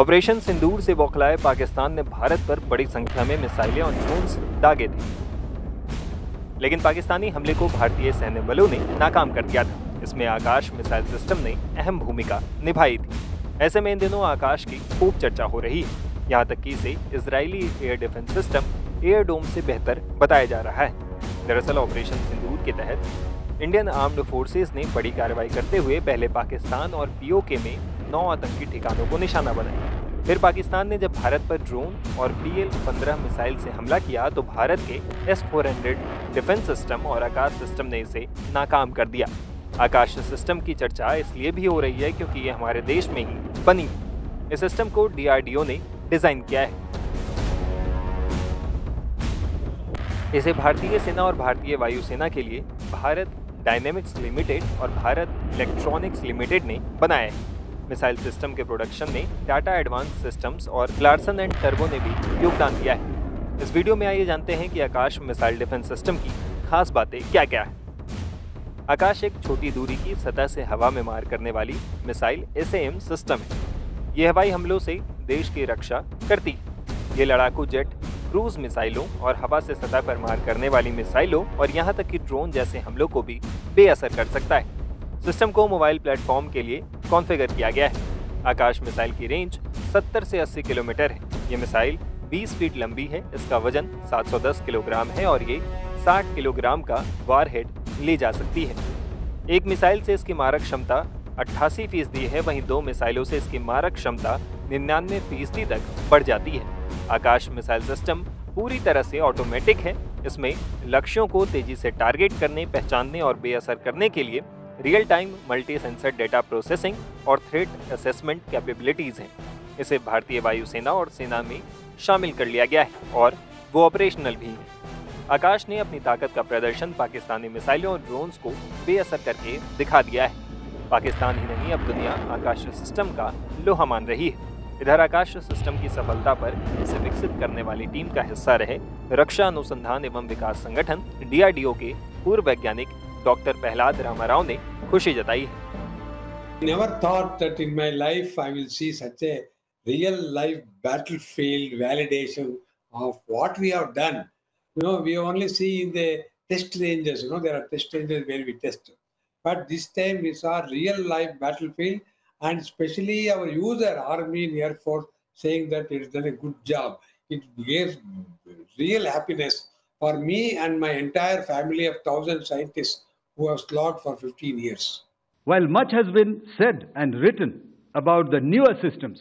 Operation सिंदूर से बौखलाए पाकिस्तान ने भारत पर बड़ी संख्या में मिसाइलें और ड्रोन्स दागे थे, लेकिन पाकिस्तानी हमले को भारतीय सैन्य बलों ने नाकाम कर दिया था। इसमें आकाश मिसाइल सिस्टम ने अहम भूमिका निभाई थी। ऐसे में इन दिनों आकाश की खूब चर्चा हो रही है, यहाँ तक कि इसे Israeli air defence system air dome से बेहतर बताया जा रहा है। दरअसल ऑपरेशन सिंदूर के तहत इंडियन आर्म्ड फोर्सेज ने बड़ी कार्रवाई करते हुए पहले पाकिस्तान और पीओके में 9 आतंकी ठिकानों को निशाना बनाया। फिर पाकिस्तान ने जब भारत पर ड्रोन और PL-15 मिसाइल से हमला किया तो भारत के S-400 डिफेंस सिस्टम और आकाश सिस्टम ने इसे नाकाम कर दिया। आकाश सिस्टम की चर्चा इसलिए भी हो रही है क्योंकि ये हमारे देश में ही बनी है। इस सिस्टम को DRDO ने डिजाइन किया है। इसे भारतीय सेना और भारतीय वायुसेना के लिए भारत डायनेमिक्स लिमिटेड और भारत इलेक्ट्रॉनिक्स लिमिटेड ने बनाया है। मिसाइल सिस्टम के प्रोडक्शन में टाटा एडवांस सिस्टम्स और लार्सन एंड टर्बो ने भी योगदान दिया है। इस वीडियो में आइए जानते हैं कि आकाश मिसाइल डिफेंस सिस्टम की खास बातें क्या क्या है। आकाश एक छोटी दूरी की सतह से हवा में मार करने वाली मिसाइल SAM सिस्टम है। ये हवाई हमलों से देश की रक्षा करती है। ये लड़ाकू जेट, क्रूज मिसाइलों और हवा से सतह पर मार करने वाली मिसाइलों और यहाँ तक कि ड्रोन जैसे हमलों को भी बेअसर कर सकता है। सिस्टम को मोबाइल प्लेटफॉर्म के लिए कॉन्फ़िगर किया गया है। आकाश मिसाइल की रेंज 70 से 80 किलोमीटर है। ये मिसाइल 20 फीट लंबी है। इसका वजन 710 किलोग्राम है और ये 60 किलोग्राम का वारहेड ले जा सकती है। एक मिसाइल से इसकी मारक क्षमता 88% है, वहीं 2 मिसाइलों से इसकी मारक क्षमता 99% तक बढ़ जाती है। आकाश मिसाइल सिस्टम पूरी तरह से ऑटोमेटिक है। इसमें लक्ष्यों को तेजी से टारगेट करने, पहचानने और बेअसर करने के लिए real time multi sensor data processing और थ्रेट असेसमेंट कैपेबिलिटीज हैं। इसे भारतीय वायुसेना और सेना में शामिल कर लिया गया है और वो ऑपरेशनल भी है। आकाश ने अपनी ताकत का प्रदर्शन पाकिस्तानी मिसाइलों और ड्रोन्स को बेअसर करके दिखा दिया है। पाकिस्तान ही नहीं, अब दुनिया आकाश सिस्टम का लोहा मान रही है। इधर आकाश सिस्टम की सफलता पर इसे विकसित करने वाली टीम का हिस्सा रहे रक्षा अनुसंधान एवं विकास संगठन DRDO के पूर्व वैज्ञानिक डॉक्टर प्रहलाद रामाराव ने खुशी जताई है। Never thought that in my life I will see such a real life battlefield validation of what we have done. We only see in the test ranges. There are test ranges where we test. But this time we saw real life battlefield, and especially our user, Army and Air Force, saying that it's done a good job. It gave real happiness for me and my entire family of 1,000 scientists who have slogged for 15 years. While much has been said and written about the newer systems,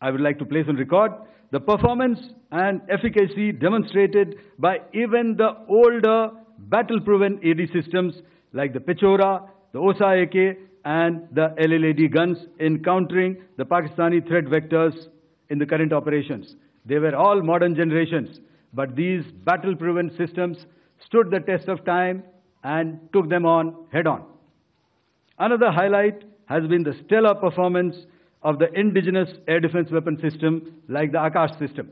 I would like to place on record the performance and efficacy demonstrated by even the older battle-proven AD systems like the Pechora, the OSA AK and the LLAD guns in countering the Pakistani threat vectors in the current operations. They were all modern generations, but these battle-proven systems stood the test of time and took them on head-on. Another highlight has been the stellar performance of the indigenous air defense weapon system like the Akash system.